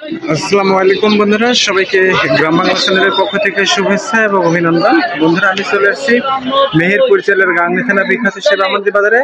আসসালামু আলাইকুম বন্ধুরা, সবাইকে গ্রাম বাংলা চ্যানেলের পক্ষ থেকে শুভেচ্ছা এবং অভিনন্দন। বন্ধুরা, আমি চলে আসছি মেহেরপুর জেলার গাংনী থানা বিখ্যাত সেবামন্দি বাজারে।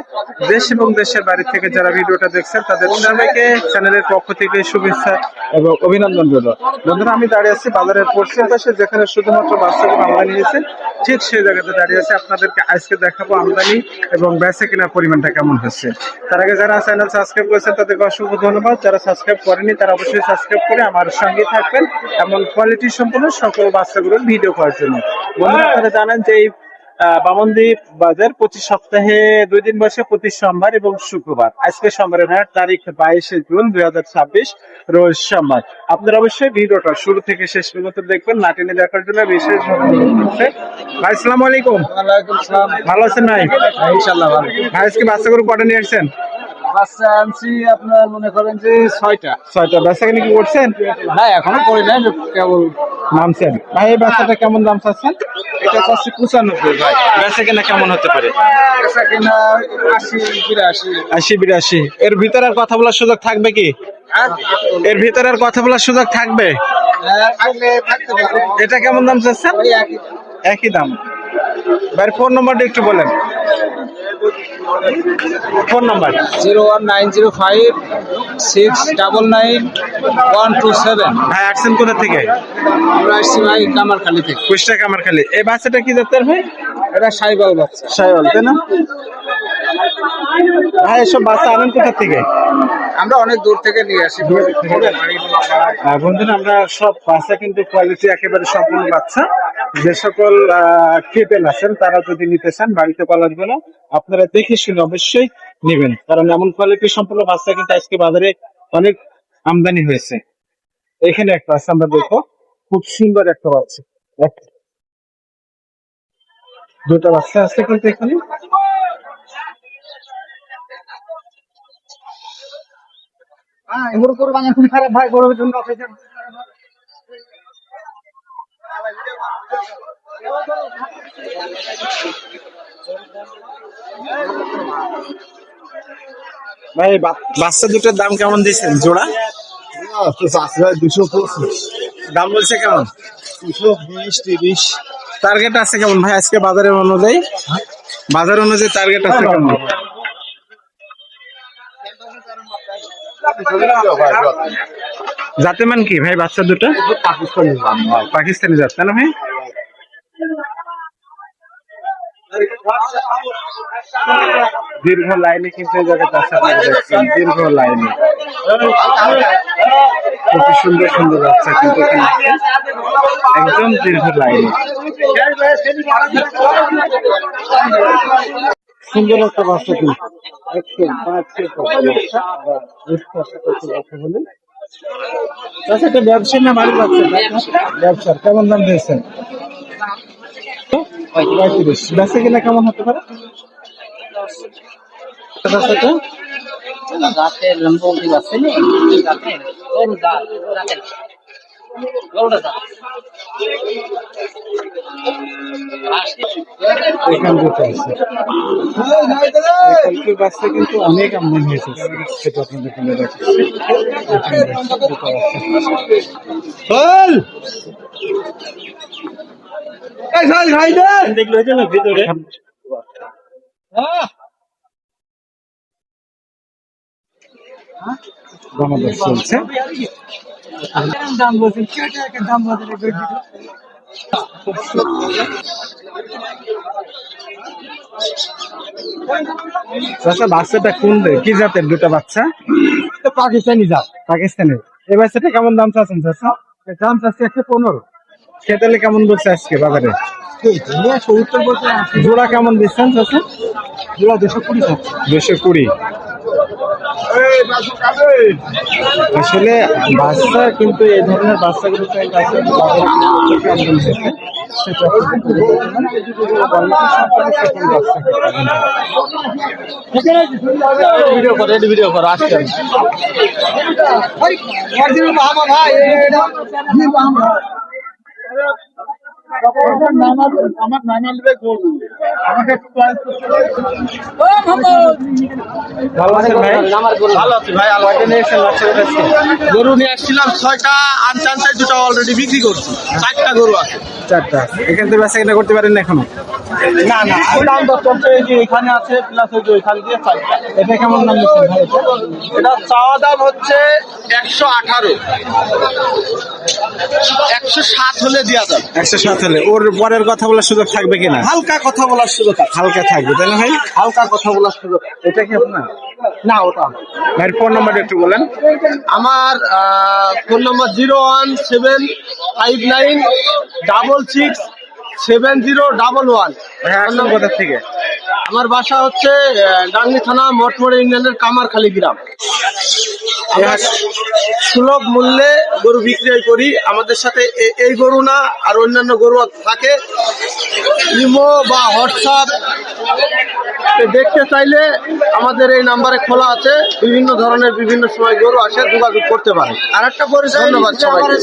দেশ এবং দেশের বাড়ি থেকে যারা ভিডিওটা দেখছেন তাদের সবাইকে চ্যানেলের পক্ষ থেকে শুভেচ্ছা এবং অভিনন্দন রইল। বন্ধুরা, আমি দাঁড়িয়ে আছি বাজারের পশ্চিম পাশে, যেখানে শুধুমাত্র বাচ্চাগুলো আমদানি হয়েছে, ঠিক সেই জায়গাতে দাঁড়িয়ে আছে। আপনাদেরকে আজকে দেখাবো আমদানি এবং বেচা কেনার পরিমাণটা কেমন হচ্ছে। তার আগে যারা চ্যানেল সাবস্ক্রাইব করেছেন তাদেরকে অসংখ্য ধন্যবাদ। যারা সাবস্ক্রাইব করেনি তারা অবশ্যই সাবস্ক্রাইব করে আমার সঙ্গে থাকবেন এমন কোয়ালিটি সম্পন্ন সকল বাচ্চাগুলোর ভিডিও করার জন্য। বন্ধুরা, আপনারা জানেন যে এই বামনদ্বীপ বাজার প্রতি সপ্তাহে 2 দিন বসে, প্রতি সোমবার এবং শুক্রবার। আজকে সোমবারের হাট, তারিখ 22শে জুন 2026, রোজ সোমবার। আপনারা অবশ্যই ভিডিওটা শুরু থেকে শেষ পর্যন্ত দেখবেন, না টেনে দেখার জন্য বিশেষ ভাই। আসসালামু আলাইকুম। ওয়ালাইকুম সালাম। ভালো আছেন ভাই? ইনশাআল্লাহ ভালো। ভাই, আজকে বাচ্চাগুলো কটা নিয়ে আসছেন? বাচ্চা আনছি আপনার মনে করেন যে 6টা। বেচা কিনে কি করছেন? না এখনো করি নাই, কেবল নামছেন। ভাই, এই বাচ্চাটা কেমন দাম চাচ্ছেন? এটা চাচ্ছি 95 ভাই। বেচা কিনা কেমন হতে পারে? বেচা কিনা 80 80 82। এর ভিতরে আর কথা বলার সুযোগ থাকবে কি? এর ভিতরে আর কথা বলার সুযোগ থাকবে? থাকতে পারে। এটা কেমন দাম চাচ্ছেন? ওই একই। একই দাম। ভাই, ফোন নম্বরটা একটু বলেন। Phone number 01905699127। ভাই, আসছেন কোথা থেকে? আমরা আসছি ভাই কামারখালী থেকে। কুষ্টিয়া কামারখালী। এই বাচ্চাটা কি জাতের ভাই? এটা সাইবাল বাচ্চা। সাইওয়াল, তাই না? ভাই, এসব বাচ্চা আনেন কোথা থেকে? আমরা অনেক দূর থেকে নিয়ে আসি। বন্ধুরা, আমরা সব বাচ্চা কিন্তু কোয়ালিটি একেবারে সম্পূর্ণ বাচ্চা। যে সকল ক্রেতা আছেন তারা যদি নিতে চান বাড়িতে পালার জন্য, আপনারা দেখে শুনে অবশ্যই নেবেন, কারণ এমন কোয়ালিটি সম্পূর্ণ বাচ্চা কিন্তু আজকে বাজারে অনেক আমদানি হয়েছে। এখানে একটা আছে, আমরা দেখো, খুব সুন্দর একটা বাচ্চা। দুটা বাচ্চা আছে কিন্তু এখানে। এগুলো করে বাংলা খুবই খারাপ ভাই, গরমের জন্য অপেক্ষা। ভাই, বাচ্চা দুটোর দাম কেমন দিচ্ছেন জোড়া? 225। দাম বলছে কেমন? 220-30। টার্গেট আছে কেমন ভাই আজকে বাজারের অনুযায়ী? বাজার অনুযায়ী টার্গেট আছে কেমন? জাতেমান কি ভাই বাচ্চা দুটো? পাকিস্তানি জাত, তাই না ভাই? দীর্ঘ লাইনে কিন্তু এই জায়গাটা আছে, আপনারা দেখছেন, দীর্ঘ লাইনে কত সুন্দর সুন্দর বাচ্চা কিন্তু এখানে আছে। একদম দীর্ঘ লাইনে সুন্দর একটা বাচ্চা কিন্তু এটা ব্যবসার না বাড়ির বাচ্চা? ব্যবসার। কেমন দাম দিয়েছেন? 35। বেচা কিনা কেমন হতে পারে? রাতের লম্বি আছে না রাতের কোন রাতের এখান থেকে আছে এই বাচ্চা কিন্তু অনেক আমদানি হয়েছে, সেটা আপনাদের কিনে রাখছি। দেখলো হয়েছে না ভিতরে দামাদার চলছে। দাম বলছেন দাম বলছেন। আচ্ছা, বাচ্চাটা কোন কি জাতের? দুটা বাচ্চা পাকিস্তানি জাত। পাকিস্তানের। এই বাচ্চাটা কেমন দাম চাচ্ছেন চাচা? দাম চাচ্ছে 115। খেতালে কেমন বলছে আজকে বাজারে? 70 বলছে। জোড়া কেমন দিচ্ছেন চাচা? জোড়া 220 আছে। 220। আসলে বাচ্চা কিন্তু এই ধরনের বাচ্চাগুলো ভিডিও করো আসছে। আমার নানা লিবে গরু আমাকে একটু চয়েস করতে ভালো আছেন ভাই? আমার গরু ভালো আছি ভাই আল্লাহ কয়টা নিয়েছেন বাচ্চা কোথায়? গরু নিয়ে আসছিলাম 6টা আনতে আনতে 2টা অলরেডি বিক্রি করছি 4টা গরু আছে 4টা। এখান থেকে বেচা কিনা করতে পারেন না এখনো? না না দাম দর চলছে এই যে এখানে আছে প্লাস ওই যে ওইখানে দিয়ে 4টা এটা কেমন দাম দিচ্ছেন ভাই? এটা চাওয়া দাম হচ্ছে 118 107 হলে দেওয়া যাবে 107 হলে। ওর পরের কথা বলার সুযোগ থাকবে কিনা? হালকা কথা বলার সুযোগ আছে হালকা থাকবে তাই না ভাই? হালকা কথা বলার সুযোগ এটা কি আপনার? না ওটা ভাইয়ের ফোন নাম্বারটা একটু বলেন। আমার ফোন নাম্বার 01759667011। ভাই আসছেন কোথা থেকে? আমার বাসা হচ্ছে ডাংলি থানা মঠমোড় ইউনিয়নের কামারখালী গ্রাম। আমরা সুলভ মূল্যে গরু বিক্রয় করি। আমাদের সাথে এই গরু না আর অন্যান্য গরু থাকে। ইমো বা হোয়াটসঅ্যাপ দেখতে চাইলে আমাদের এই নাম্বারে খোলা আছে। বিভিন্ন ধরনের বিভিন্ন সময় গরু আসে, যোগাযোগ করতে পারে। আর একটা পরিচয় ধন্যবাদ সবাইকে।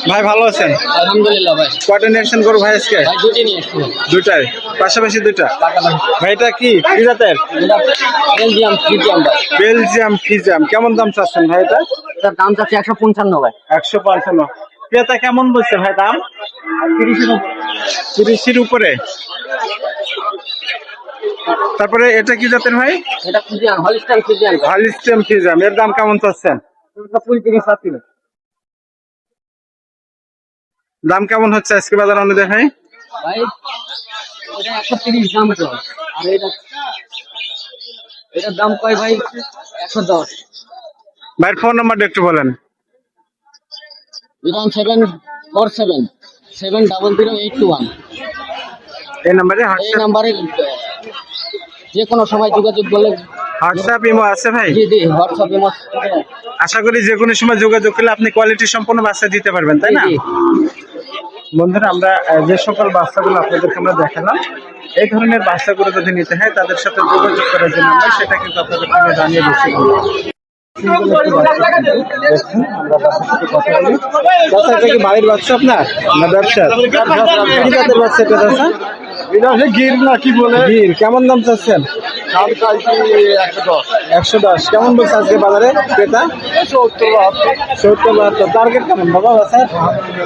ভাই ভালো আছেন? আলহামদুলিল্লাহ ভাই। কয়টা নিয়েছেন গরু ভাই আজকে? ভাই দুটি নিয়ে এসেছিলাম। দুটাই পাশাপাশি দুটা? ভাই এটা কি কি জাতের? বেলজিয়াম ফ্রিজিয়াম ভাই। বেলজিয়াম ফিজিয়াম। কেমন দাম চাচ্ছেন ভাই এটা? এটার দাম চাচ্ছি 155 ভাই। 155। ক্রেতা কেমন বলছে ভাই দাম? 30-এর উপরে। তারপরে এটা কি জাতের ভাই? এটা ফ্রিজিয়াম হলিস্টাইন ফ্রিজিয়াম। হলিস্টেম ফিজিয়াম। এর দাম কেমন চাচ্ছেন? এটা 35 আছে। দাম কেমন হচ্ছে আজকে বাজার অনুযায়ী ভাই? ভাই এটা 130 দাম তো। আর এটার দাম কয় ভাই 110। ভাইয়ের ফোন নাম্বারটা একটু বলেন। 01747700821। এই নাম্বারে এই নাম্বারে যে কোনো সময় যোগাযোগ করলে হোয়াটসঅ্যাপ ইমো আছে ভাই? জি জি হোয়াটসঅ্যাপে আশা করি যে কোনো সময় যোগাযোগ করলে আপনি কোয়ালিটি সম্পন্ন বাচ্চা দিতে পারবেন তাই না? বন্ধুরা আমরা যে সকল বাচ্চাগুলো আপনাদেরকে আমরা দেখালাম, এই ধরনের বাচ্চাগুলো যদি নিতে হয় তাদের সাথে যোগাযোগ করার যে নাম্বার সেটা কিন্তু আপনাদেরকে আমি জানিয়ে দিচ্ছি। বাড়ির বাচ্চা আপনার না ব্যবসা? কি জাতের বাচ্চা এটা চাচা? গির না কি বলে গির। কেমন দাম চাচ্ছেন? দাম চাইছি 110। কেমন বলছে আজকে বাজারে ক্রেতা? 70-72। টার্গেট কেমন বাবা বাচ্চার?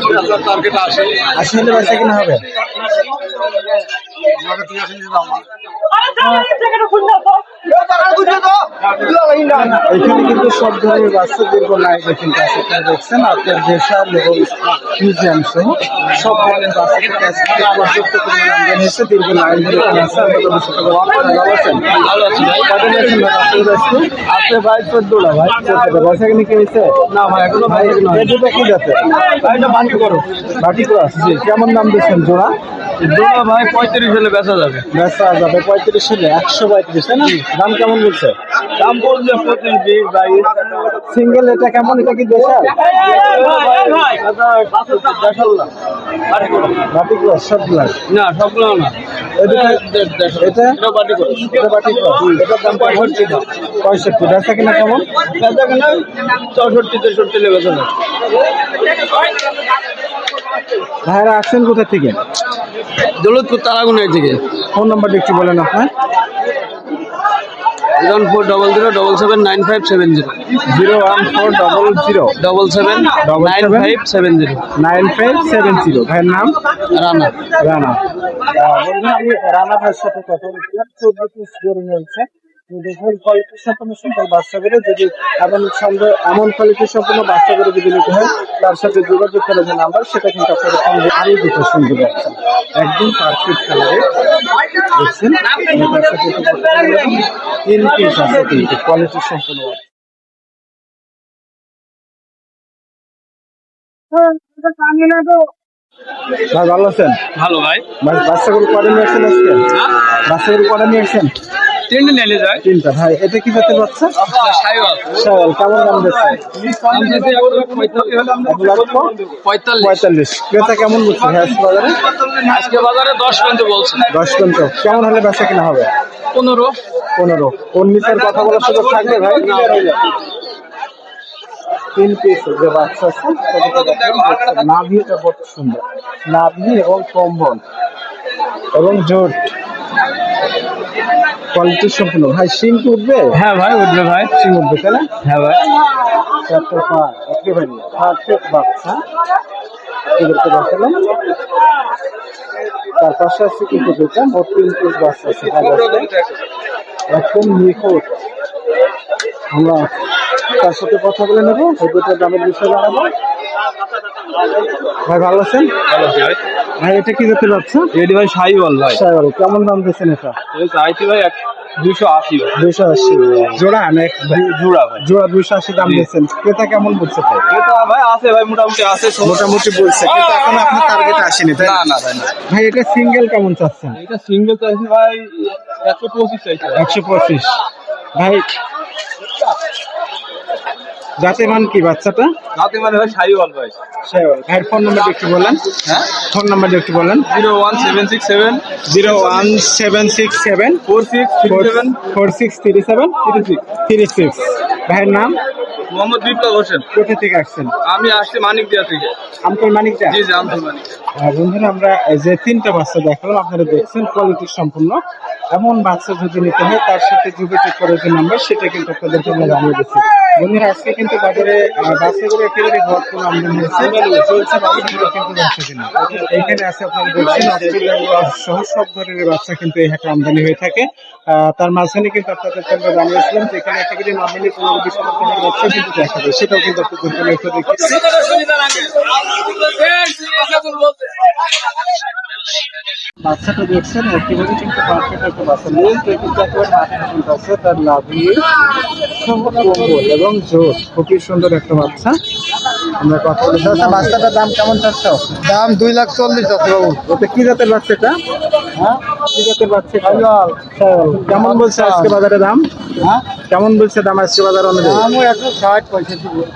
110 টার্গেট আসে 80 হলে বেচা কিনা হবে? এখানে কিন্তু সব ধরনের বাচ্চা দীর্ঘ লাইনে কিন্তু আছে। আপনারা দেখছেন আপনার দেশাল এবং ফিজিয়ান সহ সব ধরনের বাচ্চা কিন্তু আজকে পর্যাপ্ত পরিমাণে আমদানি হয়েছে। দীর্ঘ লাইন ধরে এখানে আছে। আমরা তাদের সাথে কথা বলবো। ভালো আছেন? ভালো আছি ভাই। কত নিয়েছেন ভাই বাচ্চাগুলো আজকে? আছে ভাই 14টা ভাই। 14টা। বেচা কিনা কি হয়েছে? না ভাই এখনো ভাই এই দুটো কি জাতের? ভাই এটা বান্টি করো বাটি ক্রস। জি। কেমন দাম দিচ্ছেন জোড়া? দুটো ভাই 35 হলে বেচা যাবে। বেচা যাবে 35 হলে। 135 তাই না? দাম কেমন বলছে? দাম বলছে 25 20 22। সিঙ্গেল এটা কেমন? এটা কি দেশাল? বাটি ক্রস সবগুলা? না সবগুলো না এটা এটা এটা বান্টি করো এটা বাটি ক্রস। এটার দাম 65 টাকা। 65। বেচা কিনা কেমন? বেচা কেনা 64 63 হলে বেচা যাবে। ভাইরা আসছেন কোথা থেকে? দৌলতপুর তারাগুনের থেকে। ফোন নাম্বারটা একটু বলেন আপনার। 01400779570 01400 779570 9570। ভাইয়ের নাম? রানা। রানা। বন্ধু আমি রানা ভাইয়ের সাথে কথা বলছিলাম। 14 পিস গরু নিয়েছে। দেখুন কোয়ালিটি সম্পন্ন সকল বাচ্চাগুলো যদি এমন কোয়ালিটি সম্পন্ন বাচ্চাগুলো যদি নিতে হয় তার সাথে যোগাযোগ করার যে নাম্বার সেটা কিন্তু আপনাদের সঙ্গে আরো দুটো শুনতে পাচ্ছেন। একদম পারফেক্ট কালারে দেখছেন। তার সাথে 3 পিস আছে কিন্তু কোয়ালিটি সম্পন্ন। ভাই ভালো আছেন? ভালো ভাই। বাচ্চাগুলো কটা নিয়েছেন আজকে? বাচ্চাগুলো কটা নিয়েছেন? 3 নিলে যায়। 3টা। ভাই এটা কি জাতের বাচ্চা? সাইওয়াল। শাওয়াল। কেমন দাম দিচ্ছেন? 45। ক্রেতা কেমন বলছে ভাই আজকে বাজারে? আজকে বাজারে 10 পর্যন্ত বলছে। 10 পর্যন্ত। কেমন হলে বেচা কিনা হবে? 15। 15। ওর নিচের কথা বলার সুযোগ থাকবে ভাই? তিন পিস যে বাচ্চা আছে নাভিটা কত সুন্দর, নাভি এবং কম্বল এবং জোট কোয়ালিটি সম্পূর্ণ। ভাই সিং উঠবে? হ্যাঁ ভাই, উঠবে ভাই। সিং উঠবে তাই না? হ্যাঁ ভাই। চারটে পা একেবারে পারফেক্ট বাচ্চা এদেরকে দেখালাম। তার পাশে আছে কিন্তু দুটা মোট তিন পিস বাচ্চা আছে, একদম নিখুঁত। আমরা তার সাথে কথা বলে নেবো, এই দুটোর দামের বিষয়ে জানাবো। ভাই ভালো আছেন? ভাই এটা কি জাতের বাচ্চা? এটি ভাই শাহিওয়াল ভাই। শাহিওয়াল। কেমন দাম দিচ্ছেন এটা? এটা চাইছি ভাই 280 ভাই। 280 জোড়া না জোড়া ভাই। জোড়া 280 দাম দিচ্ছেন। ক্রেতা কেমন বলছে ভাই? এটা ভাই আছে ভাই, মোটামুটি আছে, মোটামুটি বলছে, কিন্তু এখন আপনার টার্গেট আসেনি তাই না না? না ভাই না। ভাই এটা সিঙ্গেল কেমন চাচ্ছেন? এটা সিঙ্গেল চাইছি ভাই 125 চাইছি ভাই। 125। ভাই জাতে মান কি বাচ্চাটা? রাতে মানে ভাই শাহিওয়াল ভাই। শাহিওয়াল। ভাইয়ের ফোন নাম্বার একটু বলেন। হ্যাঁ, ফোন নাম্বার একটু বলেন। 01767 01767 4637 4637 36। ভাইয়ের নাম? মোহাম্মদ বিপ্লব হোসেন। কোথা থেকে আসছেন? আমি আসছি মানিকদিয়া থেকে। আমতল মানিকদা? জি জি, আমতল মানিক। বন্ধুরা আমরা এই যে তিনটা বাচ্চা দেখালাম, আপনারা দেখছেন কোয়ালিটি সম্পূর্ণ। এমন বাচ্চা যদি নিতে হয় তার সাথে যোগাযোগ করার যে নাম্বার সেটা কিন্তু আপনাদেরকে আমরা জানিয়ে দিচ্ছি। বন্ধুরা আজকে কিন্তু বাজারে বাচ্চাগুলো একেবারে ভরপুর আমদানি হয়েছে, চলছে বাচ্চাগুলো কিন্তু বাচ্চা কিনা। এইখানে আছে আপনারা দেখছেন অস্ট্রেলিয়ান সহ সব ধরনের বাচ্চা কিন্তু এই হাটে আমদানি হয়ে থাকে। তার মাঝখানে কিন্তু আপনাদেরকে আমরা জানিয়েছিলাম যে এখানে একেবারে নর্মালি 15-20 রকমের বাচ্চা কিন্তু দেখা যায়, সেটাও কিন্তু আপনাদেরকে লক্ষ্য দেখতেছি। বাচ্চাটা দেখছেন একেবারে কিন্তু পারফেক্ট একটা বাচ্চা, লেন্থ কিন্তু একেবারে মাথায় কিন্তু আছে, তার লাভি কম্বল এবং জোর, খুবই সুন্দর একটা বাচ্চা। আমরা কথা বলছি। বাচ্চাটার দাম কেমন চাচ্ছ? দাম 240 আছে বাবু। ওটা কি জাতের বাচ্চা এটা? হ্যাঁ, কি জাতের বাচ্চা? কেমন বলছে আজকে বাজারে দাম? হ্যাঁ, কেমন বলছে দাম আজকে বাজার অনুযায়ী? দামও 160-65।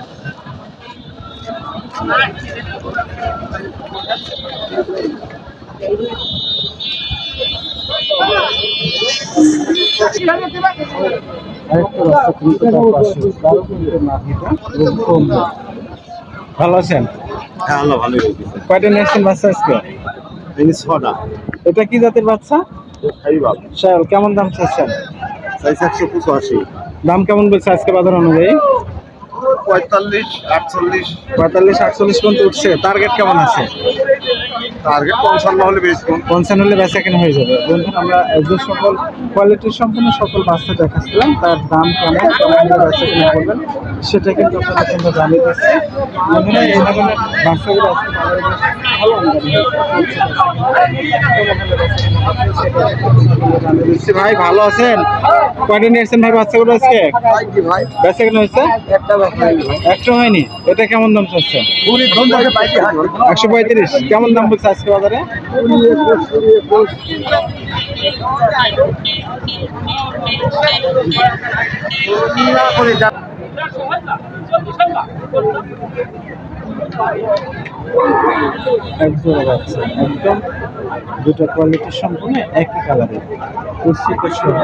আরেকটা বাচ্চা কিন্তু তার পাশে, তারও কিন্তু নাভিটা এবং কম্বল। ভালো আছেন? হ্যাঁ আল্লাহ ভালোই হয়েছে। কয়টা নিয়েছেন বাচ্চা আজকে? এই 6টা। এটা কি জাতের বাচ্চা? শাহিওয়াল। শাহিওয়াল। কেমন দাম চাচ্ছেন? চাইছি 185। দাম কেমন বলছে আজকে বাজার অনুযায়ী? 45-48। 45-48 পর্যন্ত উঠছে। টার্গেট কেমন আছে? টার্গেট 55 হলে বেশি কম। 55 হলে বেচা কেনা হয়ে যাবে। বন্ধুরা আমরা যে সকল কোয়ালিটির সম্পূর্ণ সকল বাচ্চা দেখাচ্ছিলাম, তার দাম কেমন হলে বেচা কেনা করবেন সেটা কিন্তু আপনারা কিন্তু জানিয়ে দিচ্ছি। বন্ধুরা এই ধরনের বাচ্চাগুলো আজকে বাজারে বেশ ভালো আমদানি হয়েছে। জানিয়ে দিচ্ছি। ভাই ভালো আছেন? কয়টা নিয়েছেন ভাই বাচ্চাগুলো আজকে? ভাই বেচা কেনা হয়েছে? একটা হয়নি। এটা কেমন দাম চাচ্ছে? 135। কেমন দাম বলছে আজকে বাজারে? একজোড়া বাচ্চা, একদম দুটো কোয়ালিটির সম্পূর্ণ একই কালারের, কুর্সিতে সহ।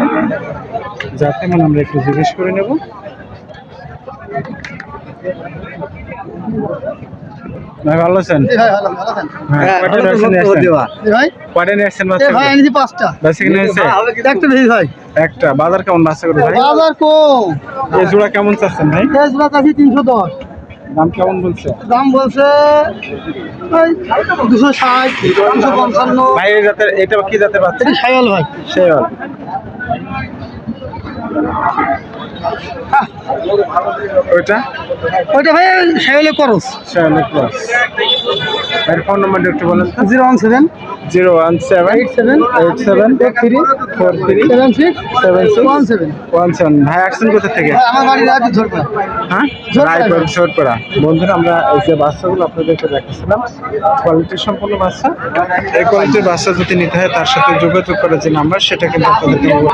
যাতে মানে আমরা একটু জিজ্ঞেস করে নেব। ভাই ভালো আছেন? হ্যাঁ, কয়টা নিয়েছেন? কয়টা নিয়েছেন বাচ্চা? বেচা কিনা হয়েছে? একটা। বাজার কেমন বাচ্চা করে ভাই? এই জোড়া কেমন চাচ্ছেন ভাই? 310। দাম কেমন বলছে? দাম বলছে 260, 255। ভাই এই জাতের, এটা কি জাতের বাচ্চা? শাহিওয়াল ভাই। শাহিওয়াল। ওইটা ওইটা ভাই শাহিওয়ালের করস। শাহিওয়ালের ক্রস। ভাইয়ের ফোন নাম্বারটা একটু বলেন তো। 017 017 87 43 76 17। ভাই আসছেন কোথা থেকে? আমার বাড়ি রাজু ঝরপা। হ্যাঁ, রায়পুর ছোটপাড়া। বন্ধুরা আমরা এই যে বাচ্চাগুলো আপনাদেরকে দেখাচ্ছিলাম, কোয়ালিটির সম্পূর্ণ বাচ্চা। এই কোয়ালিটির বাচ্চা যদি নিতে হয় তার সাথে যোগাযোগ করার যে নাম্বার সেটা কিন্তু আপনাদেরকে বলবো।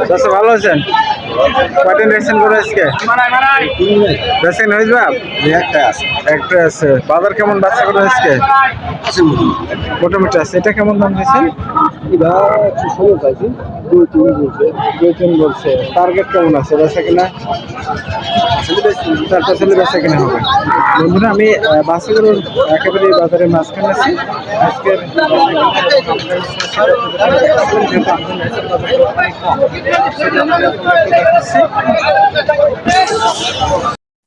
চাচা ভালো আছেন? কয়টা ইনজেকশন করে আজকে? ভ্যাকসিন হয়েছে বাপ? একটা আছে। বাজার কেমন বাচ্চা করে আজকে? মোটামুটি আছে। এটা কেমন দাম দিয়েছেন? দুই তিন বলছে। টার্গেট কেমন আছে বেচা কিনা? চারটা ছেলে বেচা কিনা হবে। বন্ধুরা আমি বাসগুলোর একেবারে বাজারে মাঝখানে আছি। আজকের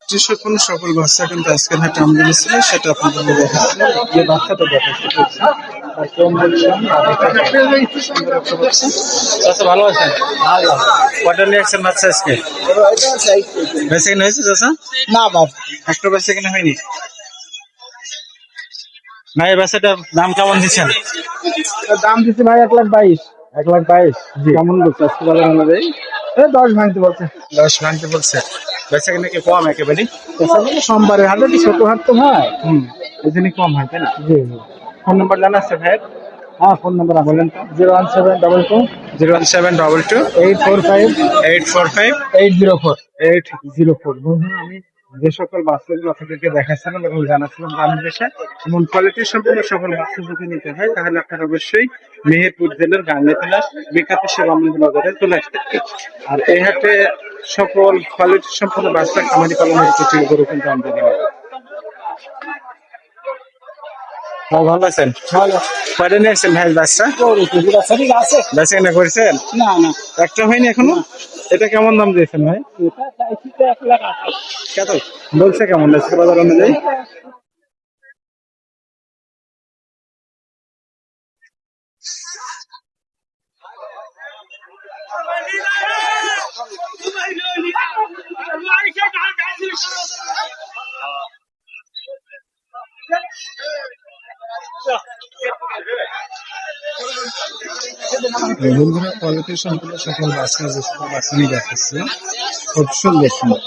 যেসব কোনো সকল বাচ্চা কিন্তু আজকের হাটে আমদানি ছিল সেটা আপনাদের দেখাচ্ছিলাম। যে বাচ্চাটা দেখাচ্ছি আর কম বলছিলাম আচ্ছা ভালো আছেন? কটা নিয়ে আসছেন বাচ্চা আজকে? বেচা কিনা হয়েছে চাচা? না বাপ, একটা বেচা কিনা হয়নি? না এই বাচ্চাটার দাম কেমন দিচ্ছেন? দাম দিচ্ছি ভাই 1,22,000। 1,22,000 কেমন বলছে আজকে বাজার অনুযায়ী? 10 ভাঙতে বলছে। 10 ভাঙতে বলছে। বেচা কিনা কি কম একেবারে? সোমবারের হাটে কি ছোট হাট তো ভাই? এই জন্যই কম হয় তাই না? জি জি। ফোন নাম্বার জানা আছে ভাইয়ের? হ্যাঁ, ফোন নাম্বার বলেন তো। 01722 01722 845 845 804। 804। বন্ধুরা আমি যে সকল বাচ্চাগুলো আপনাদেরকে দেখাচ্ছিলাম এবং জানাচ্ছিলাম বাংলাদেশে এমন কোয়ালিটির সম্পূর্ণ সকল বাচ্চা যদি নিতে হয় তাহলে আপনারা অবশ্যই মেহেরপুর জেলার গাংনীতলা বিখ্যাত সেবামন্দির বাজারে চলে আসতে হবে। আর এই হাটে সকল কোয়ালিটি সম্পূর্ণ বাচ্চা খামারি পালনের কিছু গরু কিন্তু আমদানি হয়। ভালো আছেন? কয়টা নিয়ে আসছেন ভাই বাচ্চা? আছে? বেচা কিনা করেছেন? না না, একটা হয়নি এখনো? এটা কেমন দাম দিয়েছেন ভাই? এটা চাইছি তো 1,28,000। কত বলছে কেমন আজকে বাজার অনুযায়ী? বন্ধুরা কোয়ালিটি সম্পূর্ণ সকল বাচ্চা যে সকল বাচ্চা নিয়ে দেখাচ্ছে খুব সুন্দর সুন্দর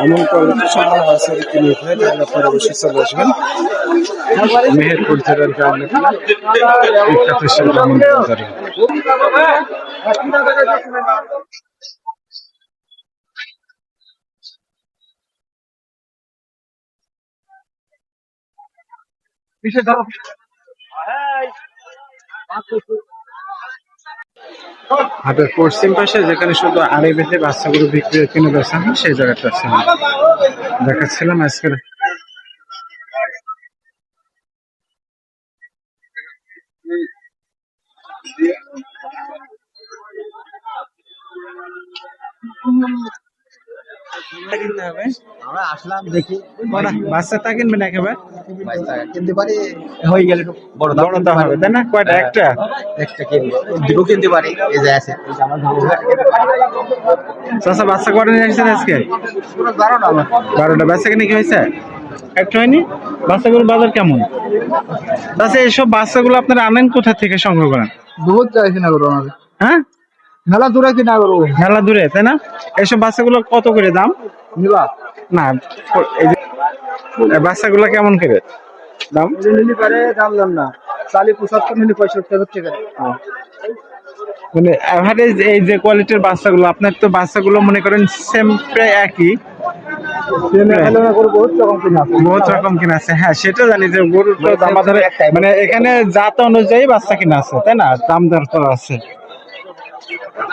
এমন কোয়ালিটি সম্পূর্ণ বাচ্চা যদি নিতে হয় তাহলে আপনারা অবশ্যই চলে আসবেন মেহেরপুর জেলার গ্রামে বিখ্যাত শিল্পমন্দির বাজারে। হাটের পশ্চিম পাশে যেখানে শুধু আড়াই বেঁধে বাচ্চাগুলো বিক্রি কিনে বেচা হয় সেই জায়গাটা আছে দেখাচ্ছিলাম আজকের। কিনতে হবে আমরা আসলাম দেখি বাচ্চাটা কিনবেন একেবারে কিনতে পারি, হয়ে গেলে একটু বড় দাম বড় দাম হবে তাই না? কয়টা? একটা একটা কিনবো, দুটো কিনতে পারি। এই যে আছে, এই যে আমার চাচা বাচ্চা কটা নিয়ে আসছেন আজকে? 12টা। বাচ্চা কিনে কি হয়েছে? একটা হয়নি? বাচ্চাগুলোর বাজার কেমন? চাচা এইসব বাচ্চাগুলো আপনারা আনেন কোথা থেকে সংগ্রহ করেন? বহুত চাইছি না করো আমাদের। হ্যাঁ মেলা দূরে কিনা করো, মেলা দূরে তাই না? এইসব বাচ্চাগুলো কত করে দাম? নিবা না এই যে বাচ্চাগুলো কেমন করে দাম? নিলি পারে দাম দাম না, 40-75 নিলি 65 টাকা। মানে অ্যাভারেজ এই যে কোয়ালিটির বাচ্চাগুলো আপনার তো বাচ্চাগুলো মনে করেন সেম প্রায় একই বহুত রকম কিনা আছে। হ্যাঁ সেটা জানি যে গরুর তো দাম ধরে মানে এখানে জাত অনুযায়ী বাচ্চা কিনা আছে তাই না? দাম দর তো আছে।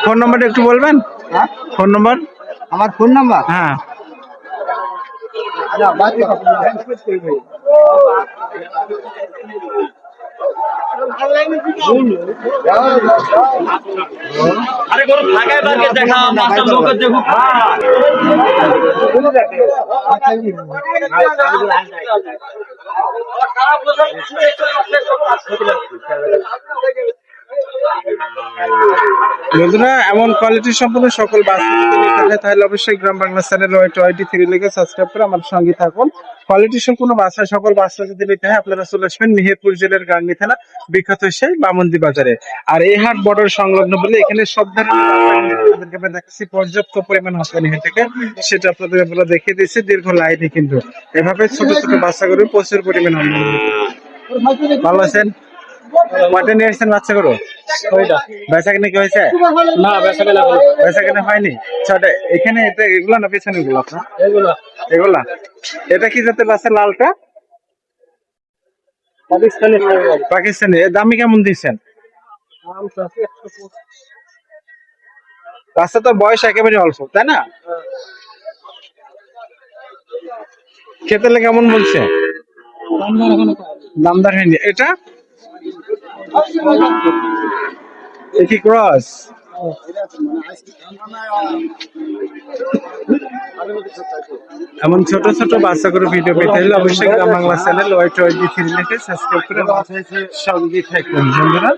ফোন নাম্বারটা একটু বলবেন? হ্যাঁ, ফোন নাম্বার? আমার ফোন নাম্বার হ্যাঁ আরে গরু ফাঁকায় ফাঁকে দেখা মাথা লোকের দেখো। বন্ধুরা এমন কোয়ালিটি সম্পূর্ণ সকল বাচ্চা যদি নিতে হয় তাহলে অবশ্যই গ্রাম বাংলা চ্যানেল OY23 লিখে সাবস্ক্রাইব করে আমার সঙ্গে থাকুন। কোয়ালিটি সম্পূর্ণ বাচ্চা সকল বাচ্চা যদি নিতে হয় আপনারা চলে আসবেন মেহেরপুর জেলার গাংনী থানা বিখ্যাত সেই বামন্দি বাজারে। আর এই হাট বর্ডার সংলগ্ন বলে এখানে সব ধরনের দেখছি পর্যাপ্ত পরিমাণ হাসপানি হয়ে থাকে সেটা আপনাদের আমরা দেখিয়ে দিচ্ছি দীর্ঘ লাইনে কিন্তু এভাবে ছোট ছোট বাচ্চাগুলো প্রচুর পরিমাণ আমদানি হয়ে থাকে। ভালো আছেন? কয়টা নিয়ে আসছেন বাচ্চা গরু? বেচা কিনে কি হয়েছে? না, বেচা কিনে হয়নি। ছটা এখানে এটা এগুলা না পেছনে এগুলো আপনার এগুলা এটা কি জাতের বাচ্চা? লালটা পাকিস্তানি এর দামি কেমন দিচ্ছেন? রাস্তা তো বয়স একেবারে অল্প, তাই না? খেতে হলে কেমন বলছে? দামদার হয়নি। এটা এ কি ক্রস? এমন ছোট ছোট বাচ্চা করে ভিডিও পেতে হলে অবশ্যই গ্রাম বাংলা চ্যানেল ওয়াইট ওয়াইডি থ্রি লিখে সাবস্ক্রাইব করে সঙ্গে থাকুন বন্ধুরা।